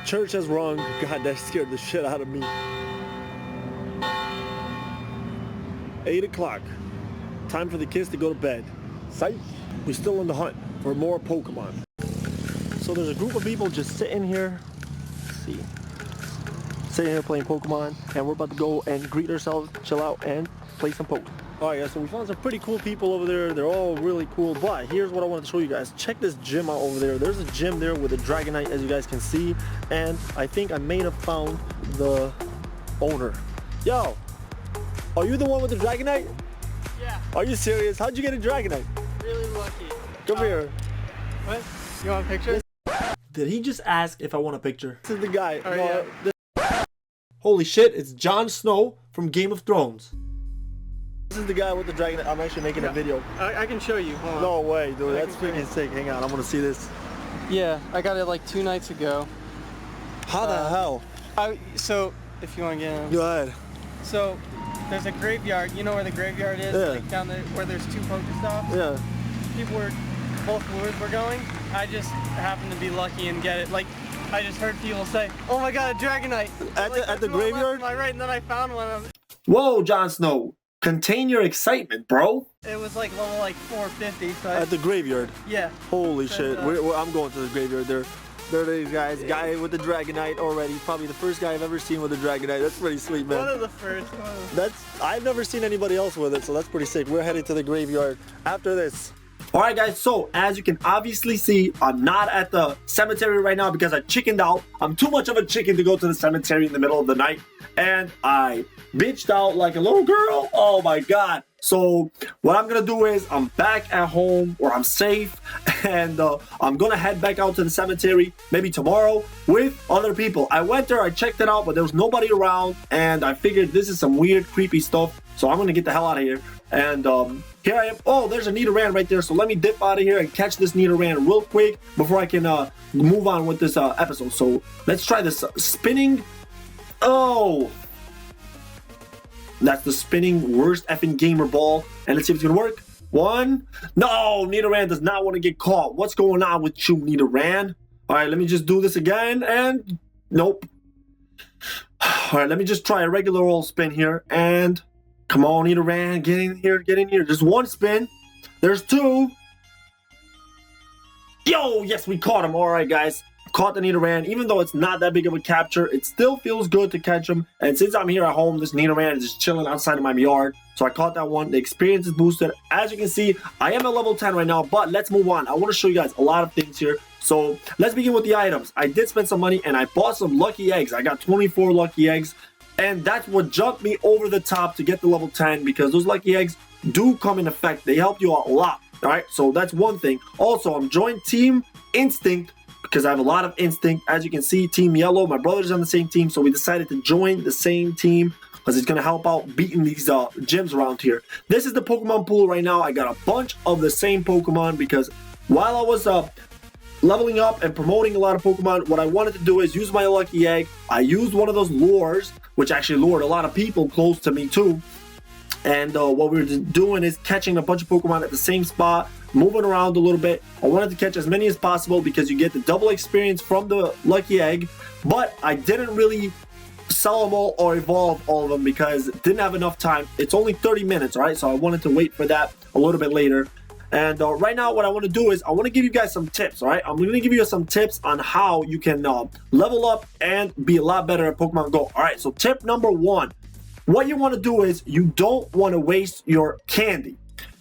Church has rung. God, that scared the shit out of me. 8 o'clock. Time for the kids to go to bed. Sight. We're still on the hunt for more Pokemon. So there's a group of people just sitting here. Let's see. Sitting here playing Pokemon, and we're about to go and greet ourselves, chill out, and play some Pokemon. Alright guys, so we found some pretty cool people over there. They're all really cool, but here's what I wanted to show you guys. Check this gym out over there. There's a gym there with a Dragonite, as you guys can see, and I think I may have found the owner. Yo, are you the one with the Dragonite? Yeah. Are you serious? How'd you get a Dragonite? Really lucky. Come here. What? You want a picture? Did he just ask if I want a picture? This is the guy. Oh, No, yeah. Holy shit, it's Jon Snow from Game of Thrones. This is the guy with the Dragonite. I'm actually making a video. I can show you. Hold on. No way, dude. I That's can show freaking you. sick. Hang on, I want to see this. Yeah, I got it like 2 nights ago. How the hell? So, if you want to get in. Go ahead. So, there's a graveyard. You know where the graveyard is? Yeah. Like down there where there's 2 Pokestops? Yeah. People were, both lures were going. I just happened to be lucky and get it. Like, I just heard people say, "Oh my God, a Dragonite!" At the graveyard? My right, and then I found one. Whoa, Jon Snow. Contain your excitement, bro. It was like level like 450. So At the graveyard. yeah. Holy So, shit. I'm going to the graveyard there. There are these guys. Guy with the Dragonite already. Probably the first guy I've ever seen with a Dragonite. That's pretty sweet, man. One of the first. I've never seen anybody else with it, so that's pretty sick. We're headed to the graveyard after this. Alright guys, so as you can obviously see, I'm not at the cemetery right now because I chickened out. I'm too much of a chicken to go to the cemetery in the middle of the night. And I bitched out like a little girl. Oh my god. So what I'm gonna do is I'm back at home where I'm safe, and I'm gonna head back out to the cemetery maybe tomorrow with other people. I went there, I checked it out, but there was nobody around, and I figured this is some weird, creepy stuff. So I'm gonna get the hell out of here. And here I am. Oh, there's a Nidoran right there. So let me dip out of here and catch this Nidoran real quick before I can move on with this episode. So let's try this spinning. Oh. That's the spinning worst effing gamer ball. And let's see if it's gonna work. One. No, Nidoran does not want to get caught. What's going on with you, Nidoran? All right, let me just do this again. And nope. All right, let me just try a regular old spin here. And come on, Nidoran, get in here, get in here. Just one spin. There's 2. Yo, yes, we caught him. All right, guys. Caught the Nidoran. Even though it's not that big of a capture, it still feels good to catch him. And since I'm here at home, this Nidoran is just chilling outside of my yard. So I caught that one. The experience is boosted. As you can see, I am at level 10 right now, but let's move on. I want to show you guys a lot of things here. So let's begin with the items. I did spend some money and I bought some lucky eggs. I got 24 lucky eggs. And that's what jumped me over the top to get the level 10, because those lucky eggs do come in effect. They help you out a lot. All right, so that's one thing. Also, I'm joined Team Instinct because I have a lot of instinct. As you can see, Team Yellow, my brother's on the same team, so we decided to join the same team because it's going to help out beating these gyms around here. This is the Pokemon pool right now. I got a bunch of the same Pokemon because while I was leveling up and promoting a lot of Pokemon, what I wanted to do is use my lucky egg. I used one of those lures, which actually lured a lot of people close to me too. And what we were doing is catching a bunch of Pokemon at the same spot, moving around a little bit. I wanted to catch as many as possible because you get the double experience from the lucky egg, but I didn't really sell them all or evolve all of them because didn't have enough time. It's only 30 minutes, all right? So I wanted to wait for that a little bit later. And right now what I want to do is I want to give you guys some tips, all right? I'm going to give you some tips on how you can level up and be a lot better at Pokemon Go. All right, so tip number 1. What you want to do is you don't want to waste your candy.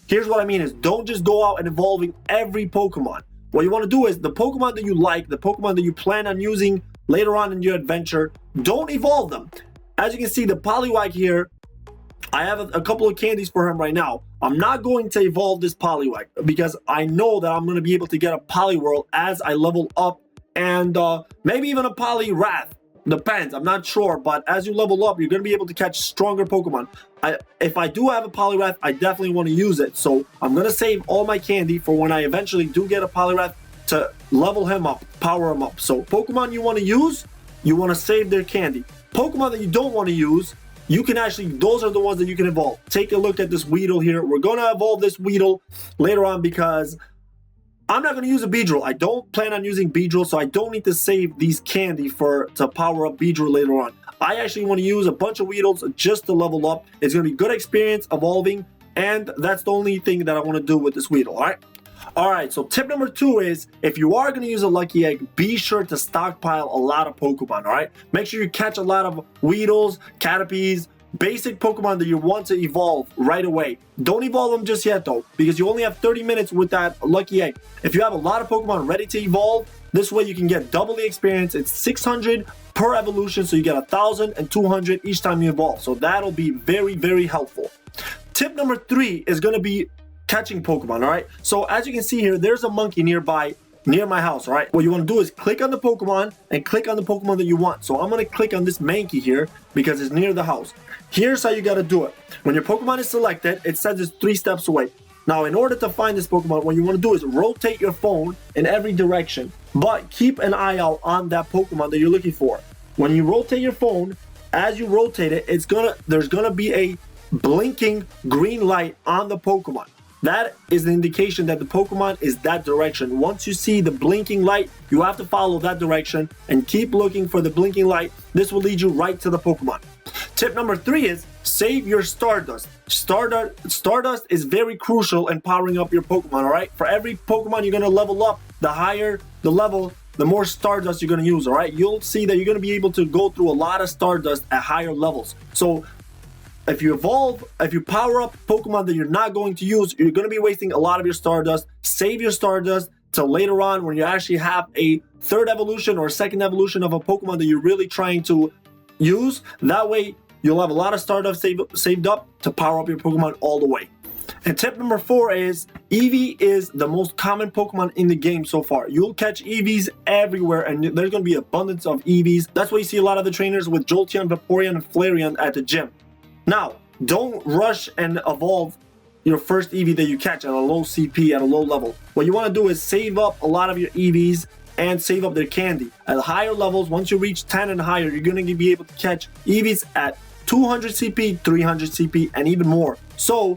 Here's what I mean is don't just go out and evolving every Pokemon. What you want to do is the Pokemon that you like, the Pokemon that you plan on using later on in your adventure, don't evolve them. As you can see, the Poliwag here, I have a couple of candies for him right now. I'm not going to evolve this Poliwag because I know that I'm going to be able to get a Poliwhirl as I level up, and maybe even a Poliwrath. Depends, I'm not sure, but as you level up, you're going to be able to catch stronger Pokemon. If I do have a Poliwrath, I definitely want to use it. So I'm going to save all my candy for when I eventually do get a Poliwrath to level him up, power him up. So Pokemon you want to use, you want to save their candy. Pokemon that you don't want to use, you can actually, those are the ones that you can evolve. Take a look at this Weedle here. We're going to evolve this Weedle later on because I'm not going to use a Beedrill. I don't plan on using Beedrill, so I don't need to save these candy to power up Beedrill later on. I actually want to use a bunch of Weedles just to level up. It's going to be good experience evolving, and that's the only thing that I want to do with this Weedle, all right? All right, so tip number 2 is, if you are going to use a Lucky Egg, be sure to stockpile a lot of Pokemon, all right? Make sure you catch a lot of Weedles, Caterpies, basic Pokemon that you want to evolve right away. Don't evolve them just yet, though, because you only have 30 minutes with that Lucky Egg. If you have a lot of Pokemon ready to evolve, this way you can get double the experience. It's 600 per evolution, so you get 1,000 and 200 each time you evolve. So that'll be very, very helpful. Tip number 3 is going to be catching Pokemon, all right? So as you can see here, there's a monkey near my house, all right? What you want to do is click on the Pokemon and click on the Pokemon that you want. So I'm going to click on this Mankey here because it's near the house. Here's how you got to do it. When your Pokemon is selected, it says it's 3 steps away. Now, in order to find this Pokemon, what you want to do is rotate your phone in every direction, but keep an eye out on that Pokemon that you're looking for. When you rotate your phone, as you rotate it, there's gonna be a blinking green light on the Pokemon. That is the indication that the Pokemon is that direction. Once you see the blinking light, you have to follow that direction and keep looking for the blinking light. This will lead you right to the Pokemon. Tip number 3 is save your Stardust. Stardust is very crucial in powering up your Pokemon, all right? For every Pokemon you're going to level up, the higher the level, the more Stardust you're going to use, all right? You'll see that you're going to be able to go through a lot of Stardust at higher levels. So if you power up Pokemon that you're not going to use, you're going to be wasting a lot of your Stardust. Save your Stardust till later on when you actually have a 3rd evolution or 2nd evolution of a Pokemon that you're really trying to use. That way, you'll have a lot of Stardust saved up to power up your Pokemon all the way. And tip number 4 is Eevee is the most common Pokemon in the game so far. You'll catch Eevees everywhere, and there's going to be abundance of Eevees. That's why you see a lot of the trainers with Jolteon, Vaporeon, and Flareon at the gym. Now, don't rush and evolve your first Eevee that you catch at a low CP, at a low level. What you want to do is save up a lot of your Eevees and save up their candy. At higher levels, once you reach 10 and higher, you're going to be able to catch Eevees at 200 CP, 300 CP, and even more. So,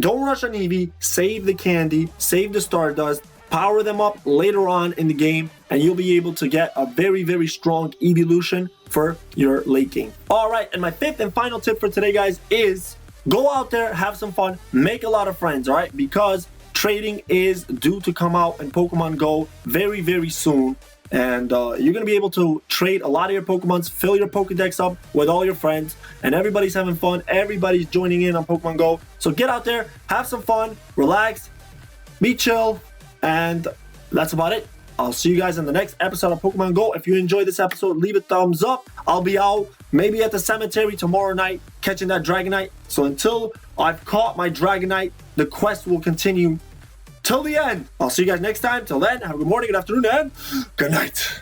don't rush on Eevee, save the candy, save the Stardust, power them up later on in the game, and you'll be able to get a very, very strong evolution for your late game. All right, and my 5th and final tip for today, guys, is go out there, have some fun, make a lot of friends, all right? Because trading is due to come out in Pokemon Go very, very soon. And you're going to be able to trade a lot of your Pokemons, fill your Pokedex up with all your friends, and everybody's having fun. Everybody's joining in on Pokemon Go. So get out there, have some fun, relax, be chill, and that's about it. I'll see you guys in the next episode of Pokemon Go. If you enjoyed this episode, leave a thumbs up. I'll be out maybe at the cemetery tomorrow night catching that Dragonite. So until I've caught my Dragonite, the quest will continue till the end. I'll see you guys next time. Till then, have a good morning, good afternoon, and good night.